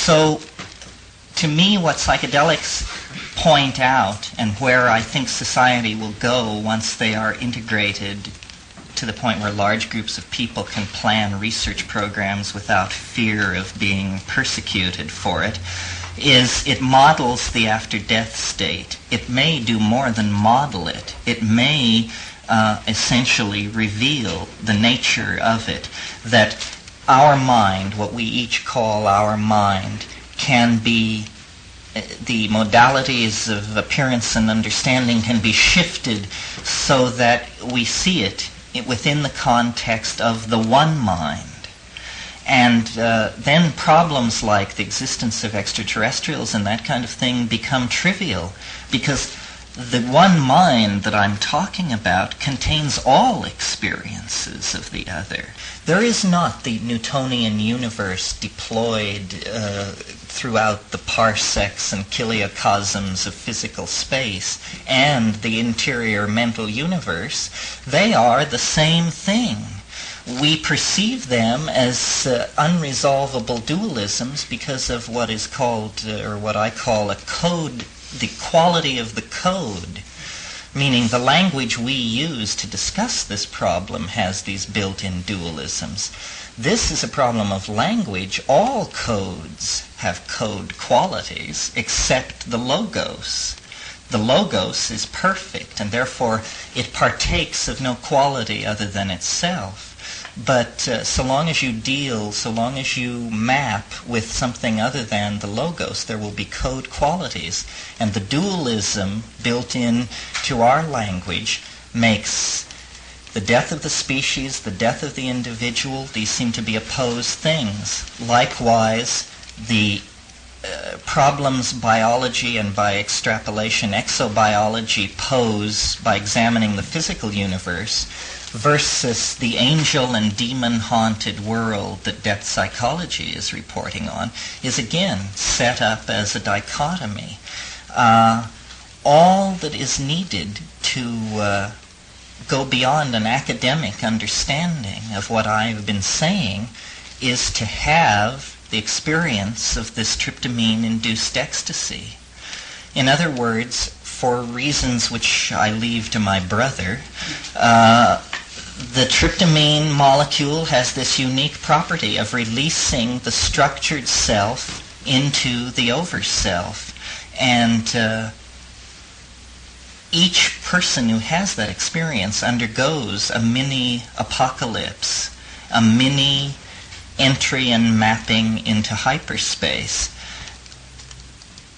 So, to me, what psychedelics point out, and where I think society will go once they are integrated to the point where large groups of people can plan research programs without fear of being persecuted for it, is it models the after-death state. It may do more than model it. It may essentially reveal the nature of it, that our mind, what we each call our mind, can be, the modalities of appearance and understanding can be shifted so that we see it within the context of the one mind. And then problems like the existence of extraterrestrials and that kind of thing become trivial, because the one mind that I'm talking about contains all experiences of the other. There is not the Newtonian universe deployed throughout the parsecs and kiliocosms of physical space and the interior mental universe. They are the same thing. We perceive them as unresolvable dualisms because of what is called, or what I call, a code, the quality of the code, meaning the language we use to discuss this problem has these built-in dualisms. This is a problem of language. All codes have code qualities except the logos. The logos is perfect, and therefore it partakes of no quality other than itself. But so long as you map with something other than the logos, there will be code qualities. And the dualism built in to our language makes the death of the species, the death of the individual, these seem to be opposed things. Likewise, the problems biology and by extrapolation exobiology pose by examining the physical universe versus the angel and demon-haunted world that death psychology is reporting on is again set up as a dichotomy. All that is needed to go beyond an academic understanding of what I've been saying is to have the experience of this tryptamine-induced ecstasy. In other words, for reasons which I leave to my brother, the tryptamine molecule has this unique property of releasing the structured self into the over-self. And each person who has that experience undergoes a mini-apocalypse, a mini entry and mapping into hyperspace.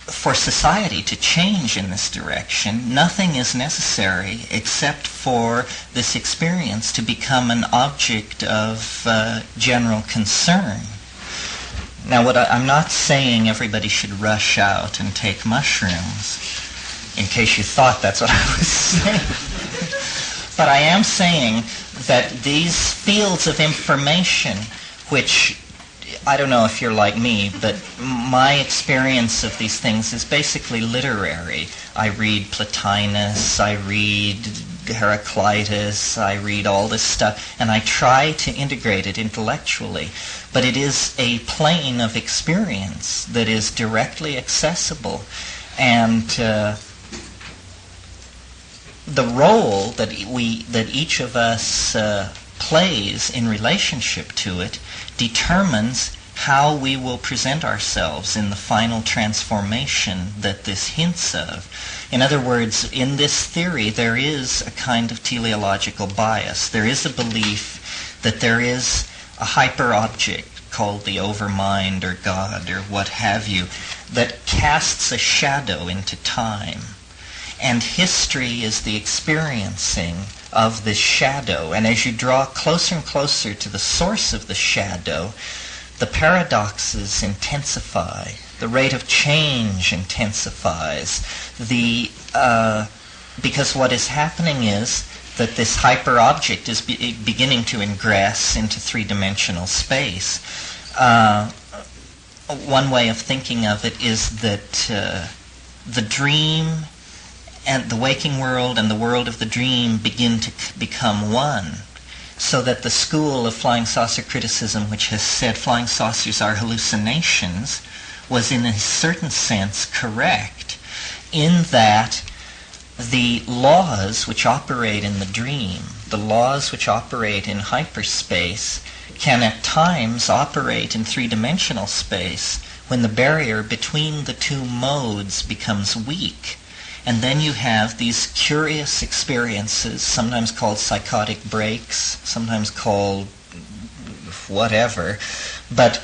For society to change in this direction, nothing is necessary except for this experience to become an object of general concern. Now, I'm not saying everybody should rush out and take mushrooms, in case you thought that's what I was saying. But I am saying that these fields of information, which, I don't know if you're like me, but my experience of these things is basically literary. I read Plotinus, I read Heraclitus, I read all this stuff, and I try to integrate it intellectually. But it is a plane of experience that is directly accessible. And the role that each of us plays in relationship to it determines how we will present ourselves in the final transformation that this hints of. In other words, in this theory, there is a kind of teleological bias. There is a belief that there is a hyper-object called the overmind or God or what have you that casts a shadow into time. And history is the experiencing of this shadow. And as you draw closer and closer to the source of the shadow, the paradoxes intensify. The rate of change intensifies. Because what is happening is that this hyper-object is beginning to ingress into three-dimensional space. One way of thinking of it is that the dream and the waking world and the world of the dream begin to become one, so that the school of flying saucer criticism, which has said flying saucers are hallucinations, was in a certain sense correct, in that the laws which operate in the dream, the laws which operate in hyperspace, can at times operate in three-dimensional space when the barrier between the two modes becomes weak. And then you have these curious experiences, sometimes called psychotic breaks, sometimes called whatever, but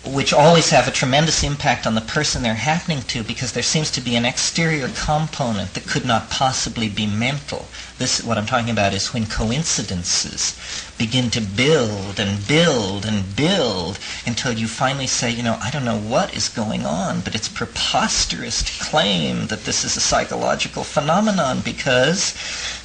which always have a tremendous impact on the person they're happening to, because there seems to be an exterior component that could not possibly be mental. This, what I'm talking about, is when coincidences begin to build and build and build until you finally say, I don't know what is going on, but it's preposterous to claim that this is a psychological phenomenon, because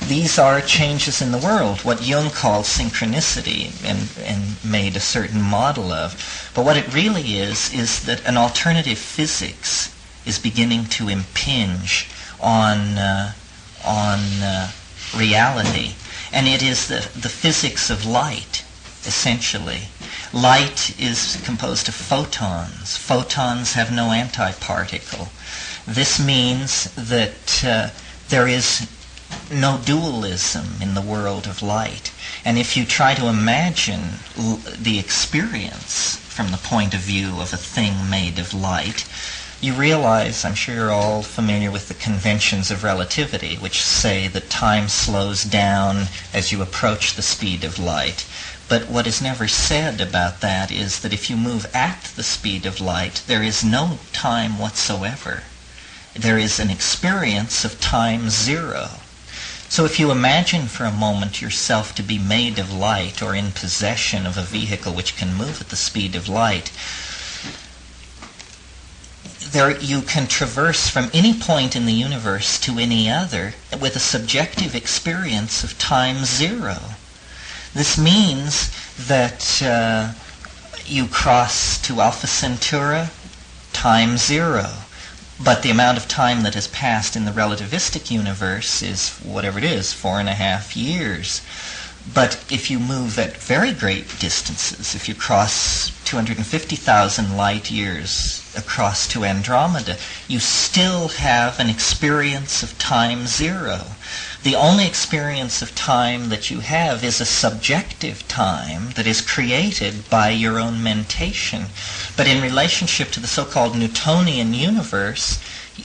these are changes in the world, what Jung called synchronicity and made a certain model of. But what it really is that an alternative physics is beginning to impinge on reality. And it is the physics of light, essentially. Light is composed of photons. Photons have no antiparticle. This means that there is no dualism in the world of light. And if you try to imagine the experience from the point of view of a thing made of light, you realize, I'm sure you're all familiar with the conventions of relativity, which say that time slows down as you approach the speed of light. But what is never said about that is that if you move at the speed of light, there is no time whatsoever. There is an experience of time zero. So if you imagine for a moment yourself to be made of light, or in possession of a vehicle which can move at the speed of light, there you can traverse from any point in the universe to any other with a subjective experience of time zero. This means that you cross to Alpha Centauri, time zero. But the amount of time that has passed in the relativistic universe is whatever it is, 4.5 years. But if you move at very great distances, if you cross 250,000 light years across to Andromeda, you still have an experience of time zero. The only experience of time that you have is a subjective time that is created by your own mentation. But in relationship to the so-called Newtonian universe,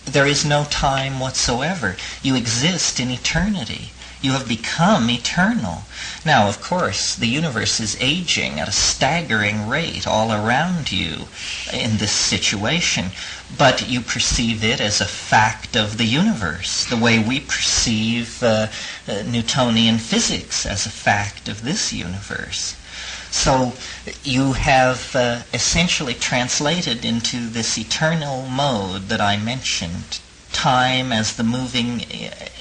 there is no time whatsoever. You exist in eternity. You have become eternal. Now, of course, the universe is aging at a staggering rate all around you in this situation, but you perceive it as a fact of the universe, the way we perceive Newtonian physics as a fact of this universe. So you have essentially translated into this eternal mode that I mentioned, time as the moving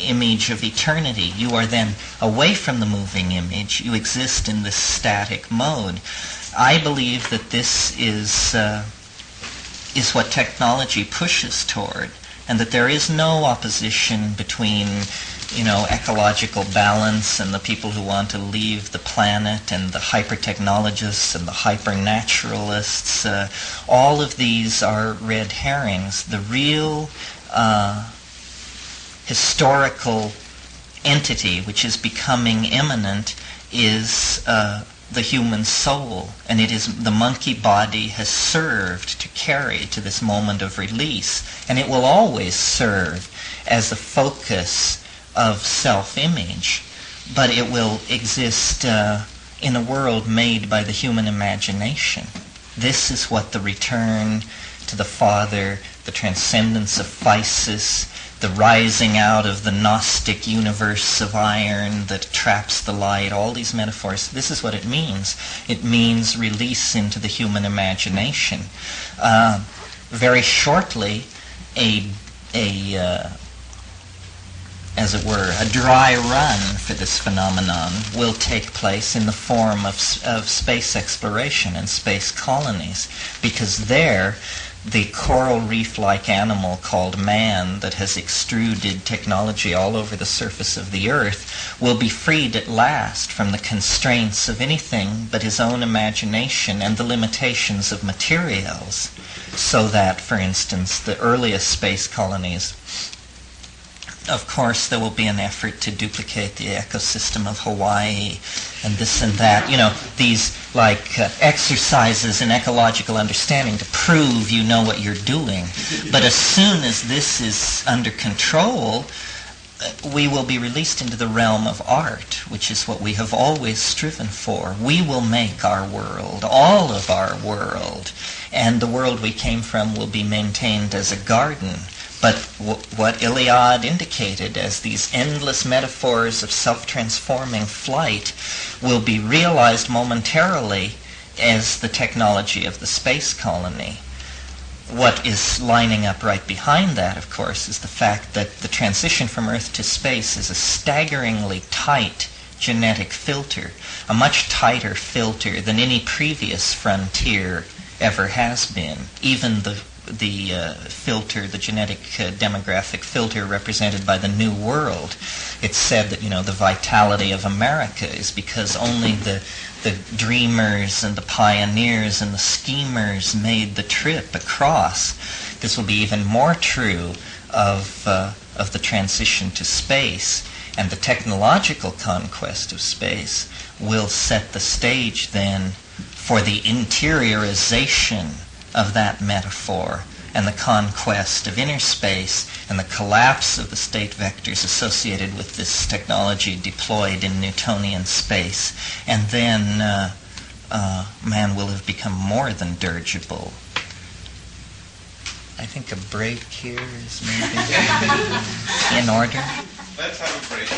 image of eternity. You are then away from the moving image. You exist in this static mode. I believe that this is what technology pushes toward, and that there is no opposition between, ecological balance and the people who want to leave the planet, and the hyper-technologists and the hyper-naturalists. All of these are red herrings. The real historical entity which is becoming imminent is the human soul, and it is the monkey body has served to carry to this moment of release, and it will always serve as a focus of self-image, but it will exist in a world made by the human imagination. This is what the return to the Father, the transcendence of physis, the rising out of the Gnostic universe of iron that traps the light, all these metaphors, this is what it means. It means release into the human imagination. Very shortly, as it were, a dry run for this phenomenon will take place in the form of space exploration and space colonies, because there the coral reef-like animal called man that has extruded technology all over the surface of the earth will be freed at last from the constraints of anything but his own imagination and the limitations of materials, so that, for instance, the earliest space colonies, of course, there will be an effort to duplicate the ecosystem of Hawaii and this and that. You know, these exercises in ecological understanding to prove you know what you're doing. But as soon as this is under control, we will be released into the realm of art, which is what we have always striven for. We will make our world, all of our world, and the world we came from will be maintained as a garden. But what Iliad indicated as these endless metaphors of self-transforming flight will be realized momentarily as the technology of the space colony. What is lining up right behind that, of course, is the fact that the transition from Earth to space is a staggeringly tight genetic filter, a much tighter filter than any previous frontier ever has been. Even the filter, the genetic demographic filter represented by the New World. It's said that, the vitality of America is because only the dreamers and the pioneers and the schemers made the trip across. This will be even more true of the transition to space, and the technological conquest of space will set the stage then for the interiorization of that metaphor and the conquest of inner space and the collapse of the state vectors associated with this technology deployed in Newtonian space. And then man will have become more than dirigible. I think a break here is maybe in order. Let's have a break.